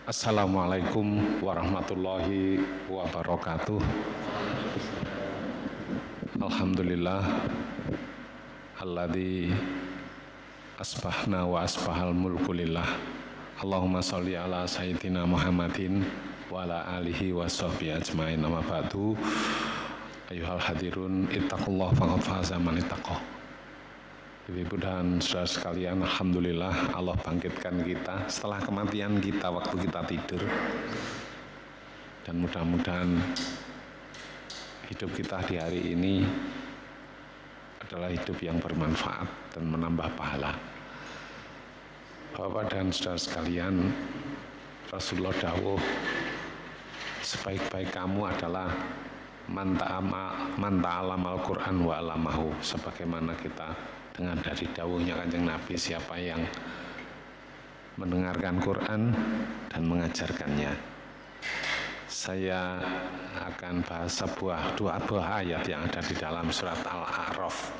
Assalamualaikum warahmatullahi wabarakatuh. Alhamdulillah alladzi asbahna wa asbahal mulku lillah. Allahumma sholli ala sayyidina Muhammadin wa ala alihi wa sahbihi ajmain. Amma ba'du. Ayuhal hadirun ittaqullah faqad faza man ittaqah. Ibu dan saudara sekalian, alhamdulillah Allah bangkitkan kita setelah kematian kita waktu kita tidur. Dan mudah-mudahan hidup kita di hari ini adalah hidup yang bermanfaat dan menambah pahala. Bapak dan saudara sekalian, Rasulullah dawuh, sebaik-baik kamu adalah man ta'allama al-Qur'an wa 'allamahu. Sebagaimana kita dengar dari dawuhnya Kanjeng Nabi, siapa yang mendengarkan Quran dan mengajarkannya. Saya akan bahas dua buah ayat yang ada di dalam surat Al-A'raf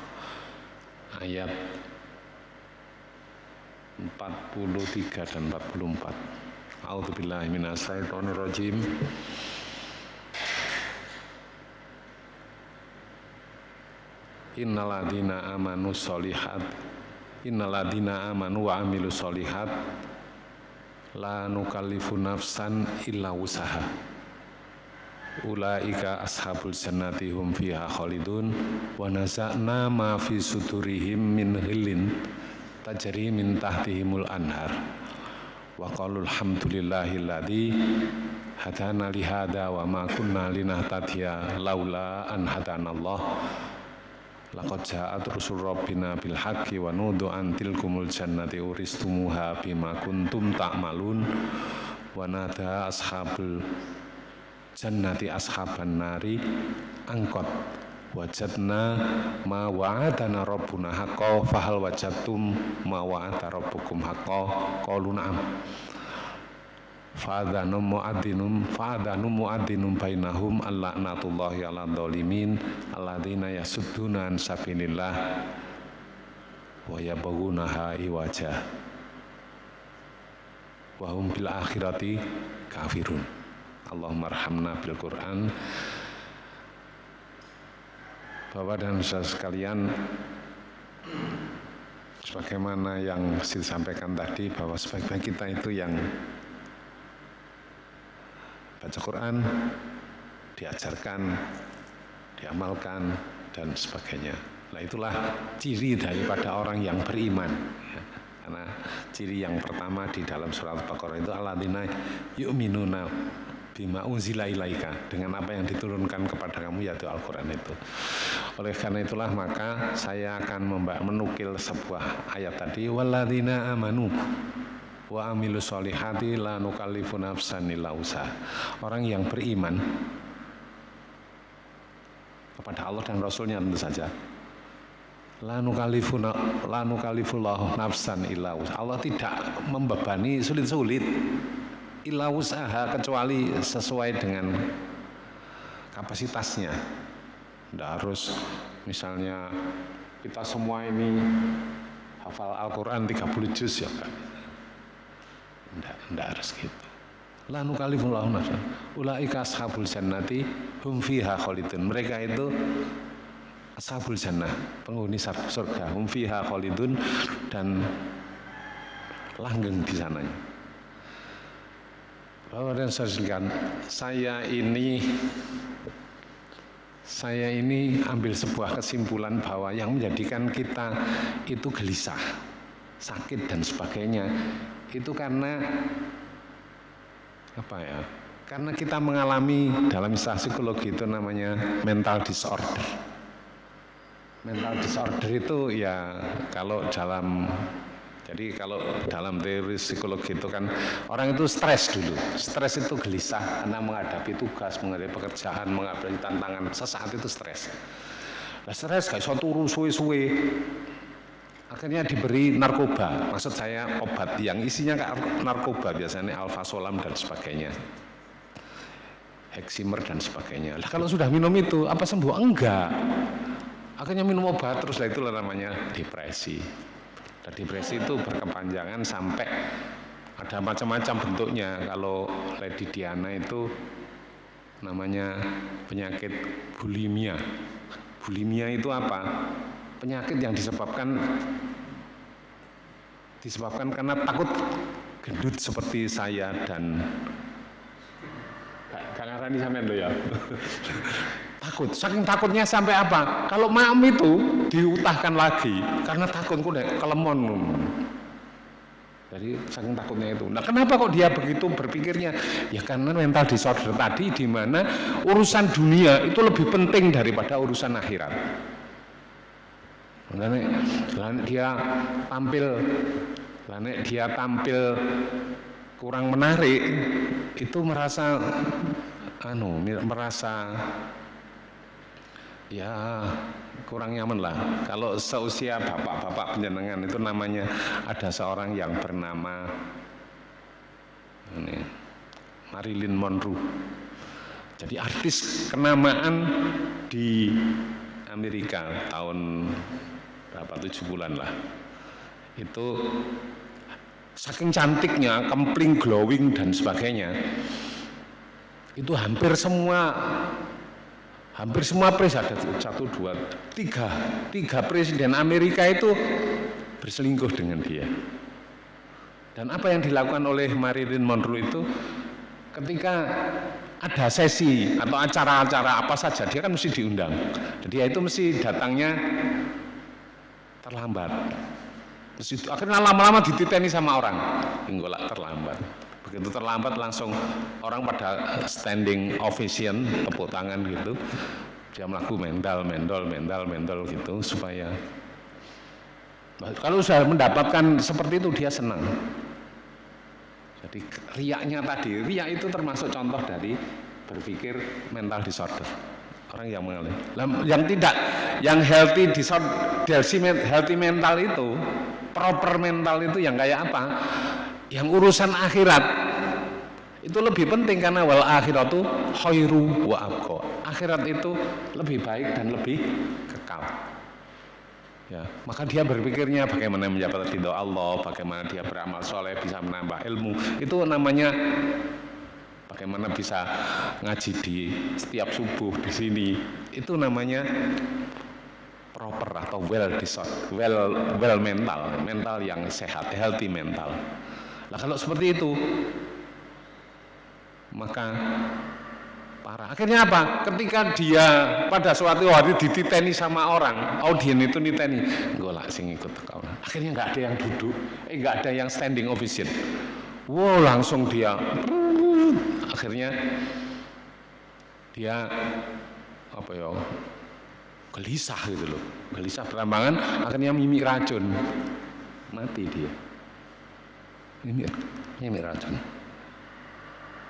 ayat 43 dan 44. A'udzubillahi minasyaitonirrajim. Innaladina amanu sholihat, innaladina amanu wa amilu sholihat, la nukallifu nafsan illa wusaha, ulaika ashabul jannati hum fiha khalidun, wa naza'na ma fi sudurihim min ghillin tajri min tahtihimul anhar, wa qalu alhamdulillahilladzi hadana lihada wa ma kunna linahtadiya laula an hadanallah. Laqad ja'at rusul rabbina bil haqqi wa nudu an tilkumul jannati uristumuha bima kuntum ta'malun, wa nada ashabul jannati ashaban nari angkot wajadna ma wa'adana rabbuna haqqo fahal wajadtum ma wa'ada rabbukum haqqo qalu na'am. Fa'adhanu mu'adzinum bainahum alla'natullahi ala dhalimin alladzina yasudduna an sabilillah wa yabghunaha iwaja wa hum bil akhirati kafirun. Allahumma arhamna bil Qur'an. Bapak dan saudara sekalian, sebagaimana yang disampaikan tadi, bahwa sebaik-baik kita itu yang baca Quran, diajarkan, diamalkan, dan sebagainya. Nah, itulah ciri daripada orang yang beriman. Ya. Karena ciri yang pertama di dalam surat Al-Baqarah itu alladzina yu'minuna bima unzila ilaika, dengan apa yang diturunkan kepada kamu, yaitu Al-Quran itu. Oleh karena itulah maka saya akan menukil sebuah ayat tadi, walladzina amanu wa amilu sholihati la nukallifu nafsan illa wusaha. Orang yang beriman kepada Allah dan Rasulnya tentu saja, la nukallifullahu nafsan illa wusaha. Allah tidak membebani sulit-sulit illa wusaha, kecuali sesuai dengan kapasitasnya. Tidak harus misalnya kita semua ini hafal Al-Quran 30 juz ya kan. Tidak harus gitu. La nukallifullahu nafsan, ulaika ashabul jannati hum fiha khalidun. Mereka itu ashabul jannah, penghuni surga, hum fiha khalidun, dan langgeng di sananya. Bapak dan saudara, saya ini ambil sebuah kesimpulan bahwa yang menjadikan kita itu gelisah, sakit dan sebagainya itu karena apa ya? Karena kita mengalami, dalam istilah psikologi itu namanya mental disorder. Mental disorder itu ya kalau dalam teori psikologi itu kan orang itu stres dulu. Stres itu gelisah karena menghadapi tugas, menghadapi pekerjaan, menghadapi tantangan, sesaat itu stres. Nah, stres gak iso turu suwe-suwe. Akhirnya diberi narkoba, maksud saya obat yang isinya narkoba, biasanya alfasolam dan sebagainya, heximer dan sebagainya. Lah kalau sudah minum itu, apa sembuh? Enggak. Akhirnya minum obat terus, lah itulah namanya depresi. Dan depresi itu berkepanjangan sampai Ada macam-macam bentuknya. Kalau Lady Diana itu namanya penyakit bulimia. Bulimia itu apa? Penyakit yang disebabkan karena takut gendut seperti saya dan Kang Arani sampean lo ya. Takut, saking takutnya sampai apa? Kalau maem itu diutahkan lagi karena takut kok kelemon. Jadi saking takutnya itu. Nah, kenapa kok dia begitu berpikirnya? Ya karena mental disorder tadi, di mana urusan dunia itu lebih penting daripada urusan akhirat. Lalu dia tampil kurang menarik, itu merasa ya kurang nyaman lah. Kalau seusia bapak-bapak penjenengan itu namanya ada seorang yang bernama Marilyn Monroe. Jadi artis kenamaan di Amerika tahun berapa 7 bulan lah. Itu saking cantiknya, kempling, glowing dan sebagainya. Itu hampir semua presiden ada 1, 2, 3 presiden Amerika itu berselingkuh dengan dia. Dan apa yang dilakukan oleh Marilyn Monroe itu ketika ada sesi atau acara-acara apa saja dia kan mesti diundang. Dia itu mesti datangnya terlambat. Akhirnya lama-lama dititeni sama orang, enggak terlambat. Begitu terlambat langsung orang pada standing ovation, tepuk tangan gitu. Dia melakukan mendal gitu supaya kalau sudah mendapatkan seperti itu dia senang. Jadi riaknya tadi, riak itu termasuk contoh dari berpikir mental disorder. Orang yang mengalami, yang tidak, yang healthy disorder, healthy mental itu, proper mental itu yang kayak apa? Yang urusan akhirat itu lebih penting karena wal akhiratu khairu wa abqa. Akhirat itu lebih baik dan lebih kekal. Ya, maka dia berpikirnya bagaimana mendapat ridho Allah, bagaimana dia beramal soleh bisa menambah ilmu. Itu namanya bagaimana bisa ngaji di setiap subuh di sini. Itu namanya proper atau well mental yang sehat, healthy mental. Nah, kalau seperti itu maka parah. Akhirnya apa? Ketika dia pada suatu hari dititeni sama orang, audien itu niteni, enggak sing ikut kau. Akhirnya nggak ada yang duduk, nggak ada yang standing ovation. Wow, langsung dia, akhirnya dia gelisah gitu loh, gelisah berambangan, akhirnya mimik racun, mati dia, mimik racun.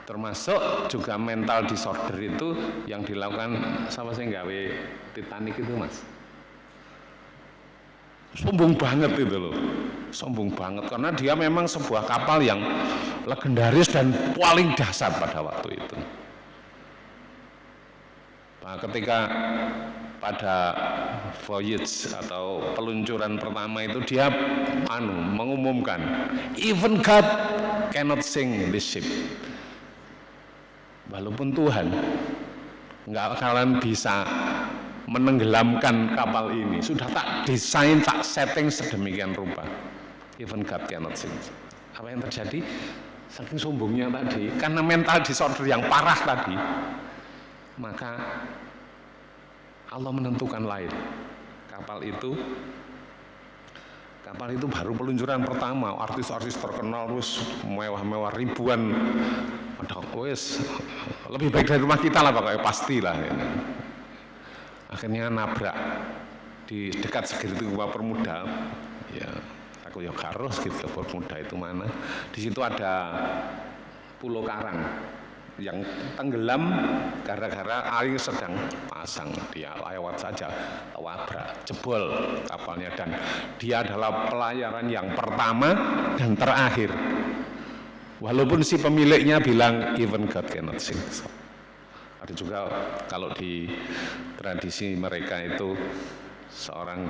Termasuk juga mental disorder itu yang dilakukan sama saya gawe Titanic itu mas. Sombong banget itu loh, sombong banget karena dia memang sebuah kapal yang legendaris dan paling dahsyat pada waktu itu. Nah, ketika pada voyage atau peluncuran pertama itu dia mengumumkan, even God cannot sink this ship. Walaupun Tuhan nggak bakalan bisa menenggelamkan kapal ini, sudah tak desain, tak setting sedemikian rupa. Even God cannot sink. Apa yang terjadi? Saking sombongnya tadi, karena mental disorder yang parah tadi, maka Allah menentukan lain. Kapal itu baru peluncuran pertama, artis-artis terkenal terus mewah-mewah ribuan. Ada lebih baik dari rumah kita lah pokoknya pastilah. Akhirnya nabrak di dekat segitiga Bermuda. Ya, aku ya harus gitu Bermuda itu mana? Di situ ada pulau karang yang tenggelam gara-gara air sedang pasang. Dia lewat saja, wabrak, jebol kapalnya dan dia adalah pelayaran yang pertama dan terakhir. Walaupun si pemiliknya bilang even God cannot sink. Ada juga kalau di tradisi mereka itu seorang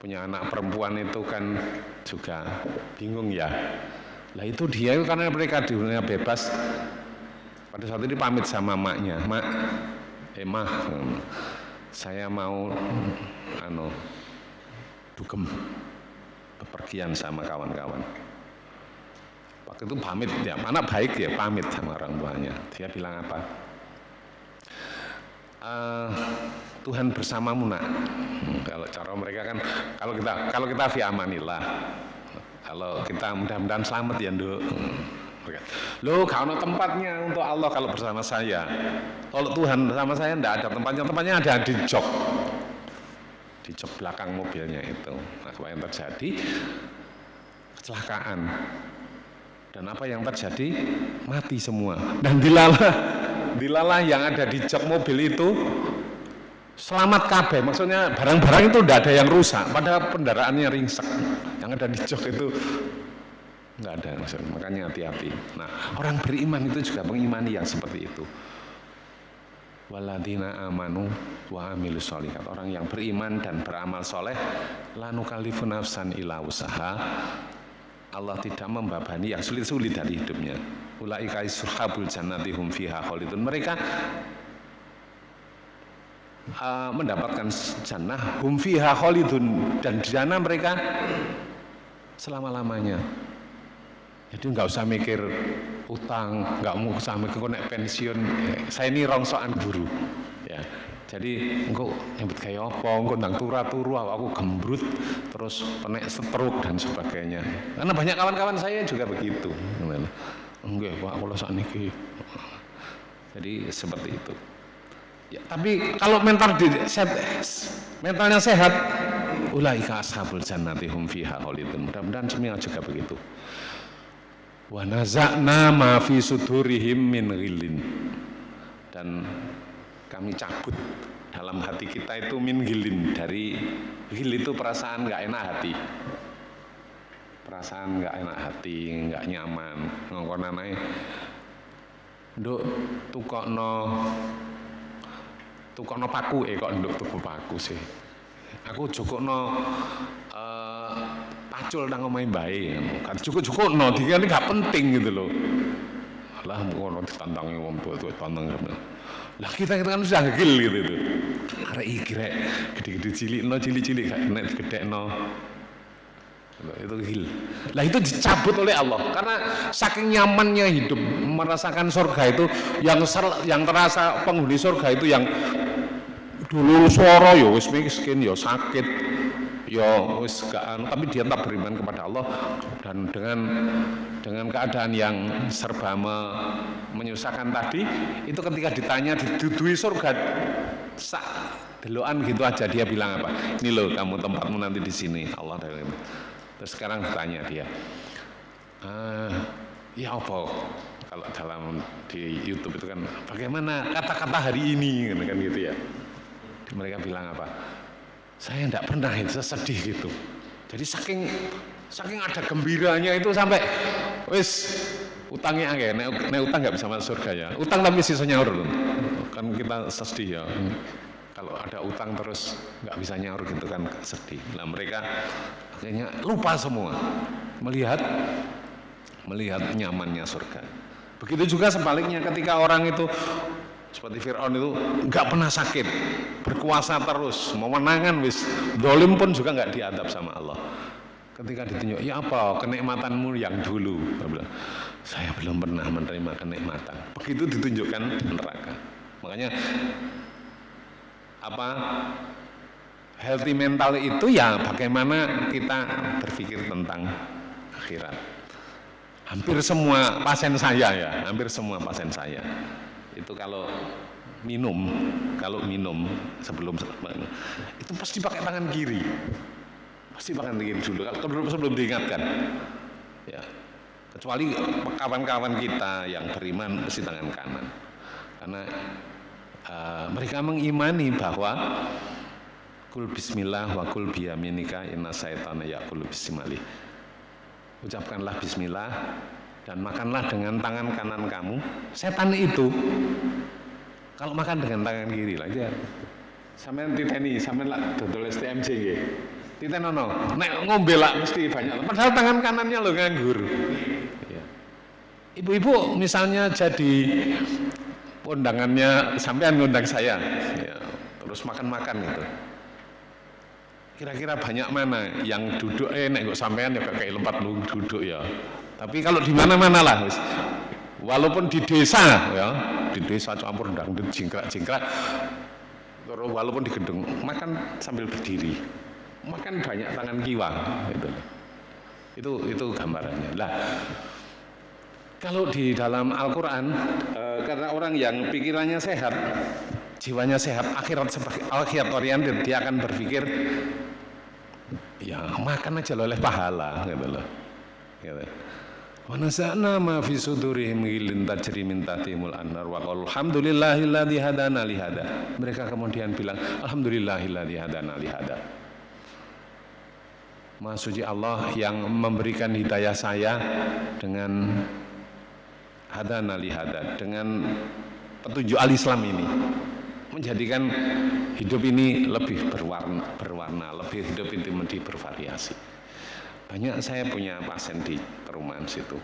punya anak perempuan itu kan juga bingung ya. Lah itu dia itu karena mereka di dunia bebas. Pada saat ini pamit sama maknya, mak, mah, saya mau dugem bepergian sama kawan-kawan. Waktu itu pamit, ya anak baik ya pamit sama orang tuanya. Dia bilang apa? Tuhan bersamamu nak. Kalau cara mereka kan, kalau kita fi amanillah, kalau kita mudah-mudahan selamat ya nduk. Loh, kalau tempatnya untuk Allah kalau bersama saya. Kalau Tuhan bersama saya enggak ada tempatnya ada di jok belakang mobilnya itu. Nah, apa yang terjadi? Kecelakaan. Dan apa yang terjadi? Mati semua. Dan dilalah yang ada di jok mobil itu selamat kabeh. Maksudnya barang-barang itu enggak ada yang rusak, padahal kendaraannya ringsek. Yang ada di jok itu enggak ada, maksudnya. Makanya hati-hati. Nah, orang beriman itu juga mengimani yang seperti itu. Waladina amanu wa amilus sholihat, orang yang beriman dan beramal soleh, la nukallifu nafsan illa usaha, Allah tidak membebani yang sulit-sulit dari hidupnya. Ulaika ishabul jannati hum fiha khalidun, mereka mendapatkan jannah hum fiha khalidun, dan di sana mereka selama-lamanya. Jadi nggak usah mikir utang, nggak mau usah mikir kok nek pensiun. Saya ini rongsokan guru, ya. Jadi engkau nyebut kayak apa, engkau ndang turu, aku gembrut, terus penek stroke dan sebagainya. Karena banyak kawan-kawan saya juga begitu. Enggak, Pak, kalau saat ini. Jadi seperti itu. Ya, tapi kalau mentalnya sehat, ulaika ashabul jannati hum fiha khalidun. Mudah-mudahan semua juga begitu. Wa naza'na ma fi sudurihim min ghillin, dan kami cabut dalam hati kita itu min ghillin, dari ghil itu perasaan nggak enak hati, perasaan nggak enak hati, nggak nyaman, ngongkonan ae nduk tukokno paku kok nduk tuku paku sih, aku jukukno pacul nang omahe mbae, kan cukup-cukupno dikene gak penting gitu loh. Lah ngono ditantangi wong tua tantang. Lah kita kan sudah gegil gitu itu. Arek iki rek gede-gede cilik gak nek digedhekno. Itu gil. Lah itu dicabut oleh Allah karena saking nyamannya hidup merasakan surga itu, yang terasa penghuni surga itu yang dulu suara ya wis miskin ya sakit ya wis gak, tapi dia tetap beriman kepada Allah, dan dengan keadaan yang serba menyusahkan tadi itu, ketika ditanya didudui surga sak delokan gitu aja, dia bilang apa? Ini loh kamu tempatmu nanti di sini, Allah. Terus sekarang ditanya dia, ya apa kalau dalam di YouTube itu kan bagaimana kata-kata hari ini kan gitu ya. Mereka bilang apa? Saya tidak pernah itu sedih gitu. Jadi saking ada gembiranya itu sampai wis utangnya agak, nek utang nggak bisa masuk surga ya. Utang tapi sisa nyaur loh. Kan kita sedih ya. Kalau ada utang terus nggak bisa nyaur gitu kan sedih. Nah mereka akhirnya lupa semua melihat nyamannya surga. Begitu juga sebaliknya, ketika orang itu seperti Fir'aun itu nggak pernah sakit, berkuasa terus, memenangkan wis, dolim pun juga nggak diadab sama Allah. Ketika ditunjuk, ya apa kenikmatanmu yang dulu? Saya belum pernah menerima kenikmatan. Begitu ditunjukkan neraka. Makanya apa? Healthy mental itu ya bagaimana kita berpikir tentang akhirat. Hampir semua pasien saya itu kalau minum sebelum itu pasti pakai tangan kiri, dulu sebelum diingatkan ya, kecuali kawan-kawan kita yang beriman pasti tangan kanan, karena mereka mengimani bahwa kul bismillah wa kul biyaminika inna syaitana ya'kulu bisimali, ucapkanlah bismillah dan makanlah dengan tangan kanan kamu. Setan itu kalau makan dengan tangan kiri lah aja. Sampeyan titeni, sampeyan lak dodol STMJ nggih. Titenono, nek ngombe lak mesti banyak. Padahal tangan kanannya lo nganggur. Ya. Ibu-ibu misalnya jadi undangannya sampean ngundang saya, ya, terus makan-makan gitu. Kira-kira banyak mana yang duduk nek kok sampean ya kayak lompat duduk ya. Tapi kalau di mana-mana lah, walaupun di desa ya, di desa campur dangdut jingkrak-jingkrak, terus walaupun di gedung makan sambil berdiri, makan banyak tangan kiwang gitu. Itu gambarannya. Lah, kalau di dalam Al-Quran, karena orang yang pikirannya sehat, jiwanya sehat, akhirat oriented, dia akan berpikir, ya makan aja oleh pahala, gitu loh. Gitu. Wa nasa'na ma fi sudurihim ghillin tajri min tahtihimul anhar wa qalu alhamdulillahilladzi hadana li hada. Mereka kemudian bilang alhamdulillahilladzi hadana li hada. Maha suci Allah yang memberikan hidayah saya dengan hadana li hada, dengan petunjuk al-Islam ini, menjadikan hidup ini lebih berwarna, lebih hidup ini menjadi bervariasi. Banyak saya punya pasien di perumahan situ.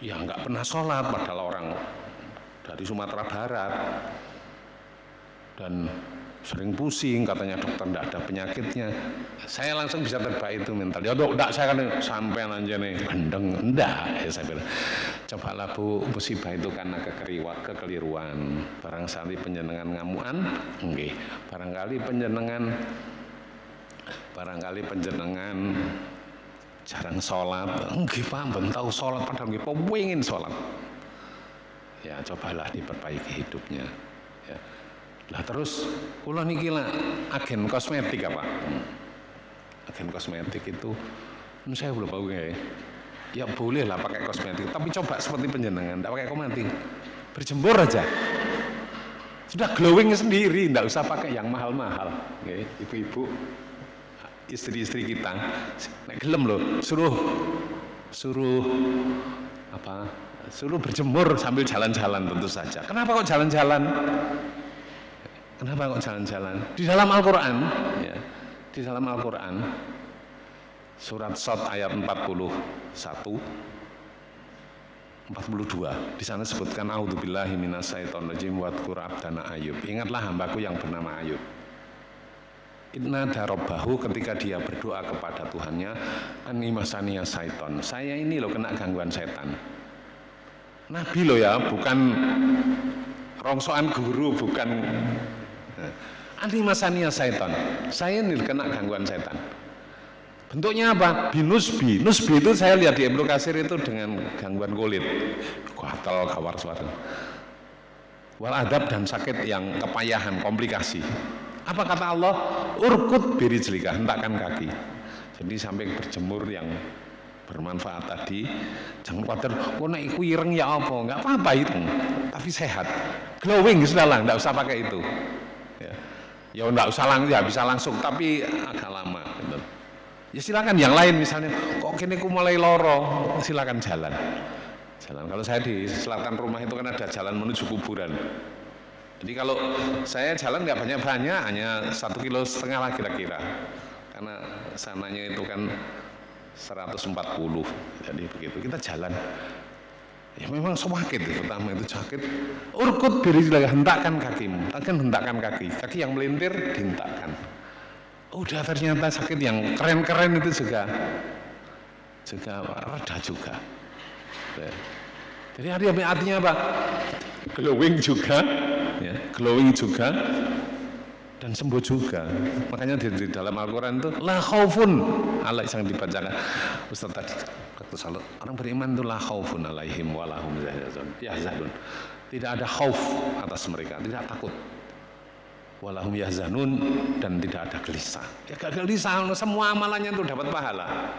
Ya nggak pernah sholat, padahal orang dari Sumatera Barat, dan sering pusing, katanya dokter enggak ada penyakitnya. Saya langsung bisa terbaik itu mental. Ya dok, enggak, saya kan sampai aja nih gendeng, enggak. Ya saya bilang, cobalah Bu, musibah itu karena kekeliruan. Barangkali penjenengan ngamuan, enggak. Barangkali penjenengan jarang sholat, enggak Pak, ben tahu sholat padahal enggak pengen sholat. Ya cobalah diperbaiki hidupnya. Ya. Lah terus kula niki lah agen kosmetik apa? Agen kosmetik itu saya belum tahu ya. Ya boleh lah pakai kosmetik, tapi coba seperti penjenengan, tidak pakai kosmetik, berjemur aja. Sudah glowing sendiri, tidak usah pakai yang mahal-mahal. Okay, ibu-ibu, istri-istri kita, nek gelem loh, suruh berjemur sambil jalan-jalan tentu saja. Kenapa kok jalan-jalan? Kenapa kok jalan-jalan? Di dalam Al-Quran, ya, di dalam Al-Quran, surat Shad ayat 41, 42, di sana sebutkan A'udzubillahi minasyaitonirrajim wadhkur abdana Ayub. Ingatlah hambaku yang bernama Ayub. Inna darabbahu, ketika dia berdoa kepada Tuhannya, anni masaniya syaiton. Saya ini loh kena gangguan setan. Nabi loh ya, bukan rongsokan guru, bukan. Anni masaniya syaiton. Saya ini kena gangguan setan. Bentuknya apa? Binusbi. Nusbi itu saya lihat di Ibnu Katsir itu dengan gangguan kulit, gatal, kawar suara, wal adab, dan sakit yang kepayahan, komplikasi. Apa kata Allah? Urkut birijlika, hentakkan kaki. Jadi sampai berjemur yang bermanfaat tadi, jangan khawatir, oh nek iku ireng ya apa, nggak apa-apa itu, tapi sehat, glowing sudah lah, nggak usah pakai itu. Ya nggak usah langsung, ya bisa langsung, tapi agak lama. Gitu. Ya silakan yang lain misalnya, kok kini ku mulai loro, silakan jalan. Kalau saya di selatan rumah itu kan ada jalan menuju kuburan. Jadi kalau saya jalan nggak banyak-banyak, hanya 1,5 kilo lah kira-kira, karena sananya itu kan 140, jadi begitu kita jalan. Ya memang sakit, pertama itu sakit. Urkut birijlika, hentakkan kakimu, hentakkan kaki yang melintir dihentakkan. Udah ternyata sakit yang keren-keren itu juga reda juga. Jadi artinya apa? Glowing juga, ya, glowing juga, dan sembuh juga. Makanya di dalam Al-Quran itu la khaufun alaihim, yang dibacakan Ustaz tadi waktu salat, orang beriman itu la khaufun alaihim wa lahum yahzanun. Tidak ada khauf atas mereka, tidak takut. Walahum yahzanun, dan tidak ada gelisah. Ya gak gelisah, semua amalannya itu dapat pahala.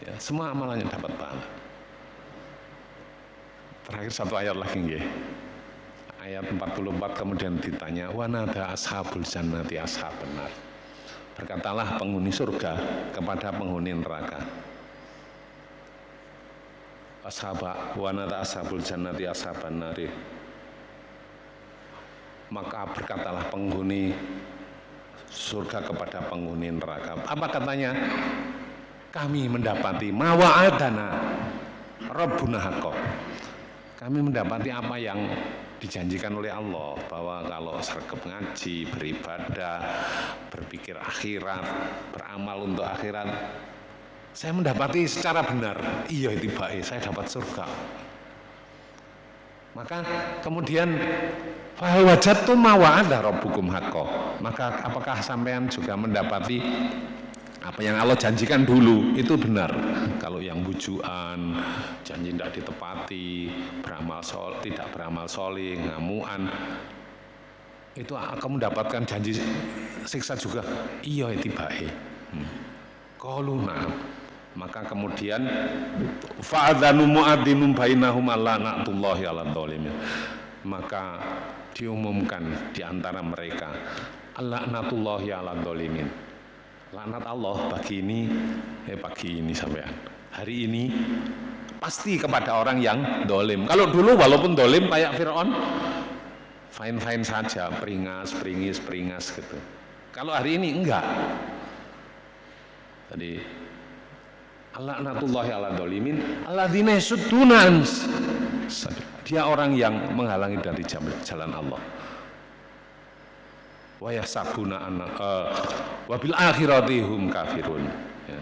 Ya, semua amalannya dapat pahala. Terakhir satu ayat lagi nggih. Ayat 44 kemudian ditanya, wa nada ashabul jannati ashaban nar. Berkatalah penghuni surga kepada penghuni neraka. Wa nada ashabul jannati ashaban nar. Maka berkatalah penghuni surga kepada penghuni neraka. Apa katanya? kami mendapati mawa'adana Rabbuna haqqo. Kami mendapati apa yang dijanjikan oleh Allah, bahwa kalau sergap ngaji, beribadah, berpikir akhirat, beramal untuk akhirat, saya mendapati secara benar, iya itu baik, saya dapat surga. Maka kemudian fa wajadtum ma wa'ada rabbukum haqqo. Maka apakah sampean juga mendapati apa yang Allah janjikan dulu itu benar? Kalau yang bujuan, janji tidak ditepati, tidak beramal soleh, ngamuan, itu akan mendapatkan janji siksa juga. Iya itu baik. Qalu na'am. Maka kemudian fa'adzanu mu'adzinun bainahum la'natullahi 'alal dzalimin. Maka diumumkan di antara mereka la'natullahi 'alal dzalimin. Laknat Allah pagi ini sampean. Hari ini pasti kepada orang yang dolim. Kalau dulu walaupun dolim kayak Fir'aun, fine saja, peringas gitu. Kalau hari ini enggak. Jadi laknatullahi 'alal dzalimin alladzina yasudduna dia orang yang menghalangi dari jalan Allah. Wa yasabuna wa bil akhirati hum kafirun. Ya.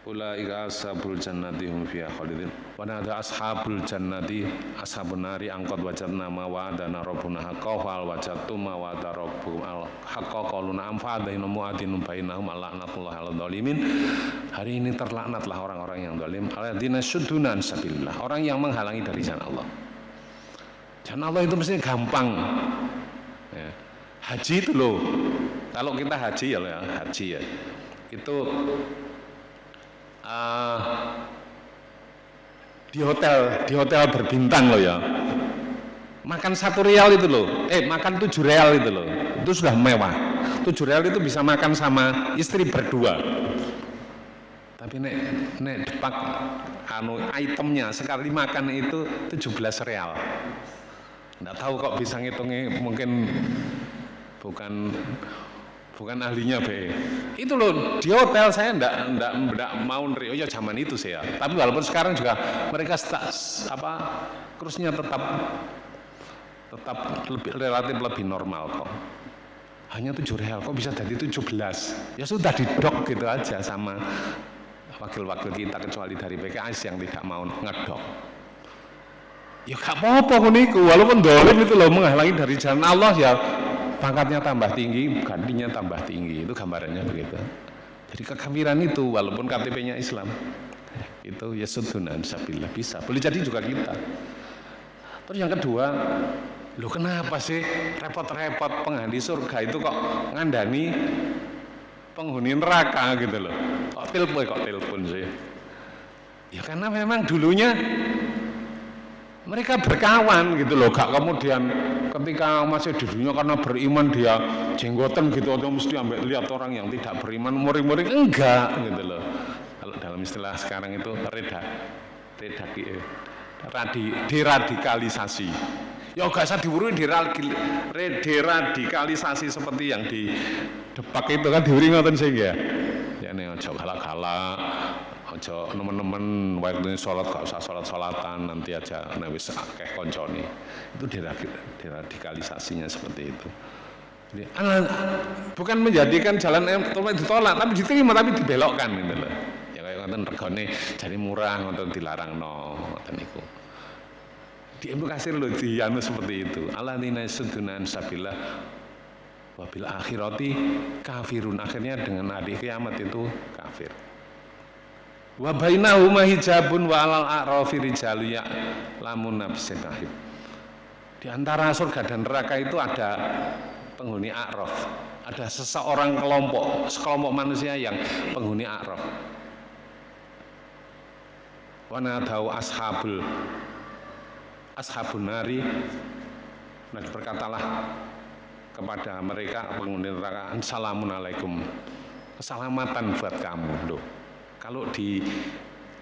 Ulaika ashabul jannati hum fiha khalidun. Wa nada ashabul jannati ashabun nari angqad wajadna ma wa'adana rabbuna haqqan wa wajadtum ma wa'ada rabbukum haqqan qaluna am fa'adaina mu'adzinun bainahum la'natullahi 'alal dzalimin. Hari ini terlaknatlah orang-orang yang zalim, alladzina yasudduna an sabilillah, orang yang menghalangi dari jalan Allah. Jalan Allah itu mesti gampang. Ya. Haji itu loh. Kalau kita haji ya, itu di hotel berbintang loh ya. Makan 1 real itu loh. Makan 7 real itu loh. Itu sudah mewah. 7 real itu bisa makan sama istri berdua. Tapi nek depak itemnya sekali makan itu 17 real. Nggak tahu kok bisa ngitungnya, mungkin bukan ahlinya be. Itu loh di hotel saya enggak mau nerima ya zaman itu sih ya. Tapi walaupun sekarang juga mereka kursinya tetap relatif lebih normal kok. Hanya 7 real kok bisa jadi 17. Ya sudah didok gitu aja sama wakil-wakil kita, kecuali dari PKS yang tidak mau ngedok. Ya gak apa-apa niku, walaupun dolim itu loh menghalangi dari jalan Allah, ya pangkatnya tambah tinggi, gantinya tambah tinggi, itu gambarannya begitu. Jadi kekafiran itu walaupun KTP-nya Islam, itu ya sudunan sabillah, bisa, boleh jadi juga kita. Terus yang kedua, loh kenapa sih repot-repot penghuni surga itu kok ngandani penghuni neraka gitu loh? Kok telepon sih? Ya karena memang dulunya mereka berkawan gitu loh, gak kemudian ketika masih di dunia karena beriman dia jenggotan gitu atau mesti ambil lihat orang yang tidak beriman muring-muring, enggak gitu loh. Kalau dalam istilah sekarang itu deradikalisasi. Ya gak usah diurui deradikalisasi seperti yang di Depak itu kan diuri ngoten sing ya. Ya nek aja galak-galak. Aja nemen-nemen waktu sholat gak usah sholat-sholatan, nanti aja nek wis akeh koncone. Itu deradikalisasinya seperti itu. Jadi, bukan menjadikan jalan ditolak, tapi diterima, tapi dibelokkan gitu loh. Ya kayak ngoten regane jadi murah ngoten dilarangno ngoten niku. Diimplikasi lho dianu seperti itu. Alladzina yasudduna an sabilillah wa bil akhirati kafirun. Akhirnya dengan hari kiamat itu kafir. Wa bainahuma hijabun wa alal a'rafi rijalu ya'lamun nafsinahib. Di antara surga dan neraka itu ada penghuni a'raf, ada seseorang sekelompok manusia yang penghuni a'raf. Wa nadau ashabun nari, nah berkatalah kepada mereka penghuni neraka, assalamun alaikum, keselamatan buat kamu. Loh, kalau di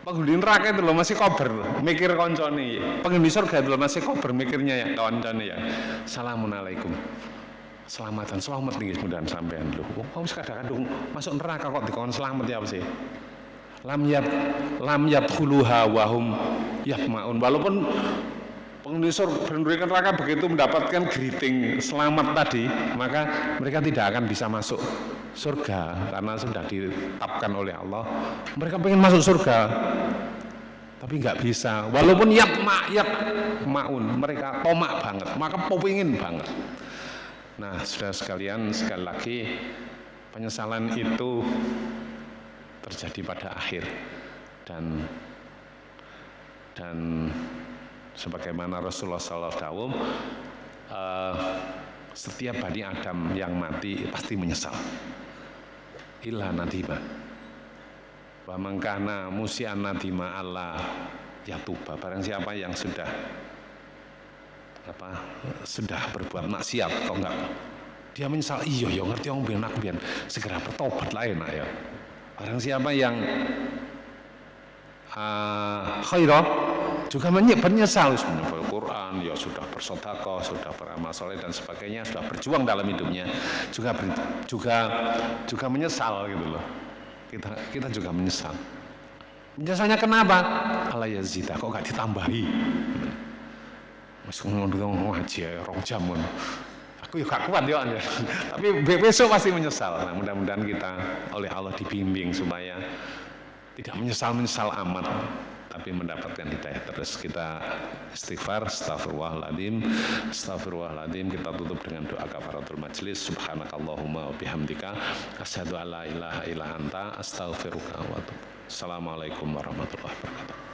penghuni neraka itu loh masih kober mikir koncone, penghuni surga itu loh masih kober mikirnya ya koncone ya, assalamun alaikum, selamatan selamat nih mudahan sampean lho. Wong kadang-kadang masuk neraka kok dikon selamat ya apa sih? Lam yadkhuluha wa hum yatmaun. Walaupun penghuni neraka begitu mendapatkan greeting selamat tadi, maka mereka tidak akan bisa masuk surga karena sudah ditetapkan oleh Allah. Mereka pengen masuk surga, tapi nggak bisa. Walaupun yatmaun, mereka tomak banget, maka popingin banget. Nah, saudara sekalian, sekali lagi penyesalan itu terjadi pada akhir dan sebagaimana Rasulullah SAW setiap Bani Adam yang mati pasti menyesal. Illa nadima wa mangkana musian nadima Allah yatuba. Barang siapa yang sudah berbuat maksiat, kok enggak dia menyesal, iya ya ngerti orang biar aku biar segera bertobat lah enak ya. Barang siapa yang khairah juga menyesal, sudah menyebut Quran, ya sudah bersedekah, sudah beramal soleh dan sebagainya, sudah berjuang dalam hidupnya, juga menyesal gitu loh. Kita juga menyesal. Menyesalnya kenapa? Allah yazida, kok gak ditambahi? Mas ngomong ngaji ya, 2 jam kan. Aku ya gak kuat ya, tapi besok pasti menyesal. Nah, mudah-mudahan kita oleh Allah dibimbing supaya tidak menyesal amat, tapi mendapatkan hidayah terus. Kita istighfar, astagfirullahaladzim. Kita tutup dengan doa kafaratul majlis. Subhanakallahumma wa bihamdika asyhadu an la ilaha illa anta astaghfiruka wa atubu. Assalamualaikum warahmatullahi wabarakatuh.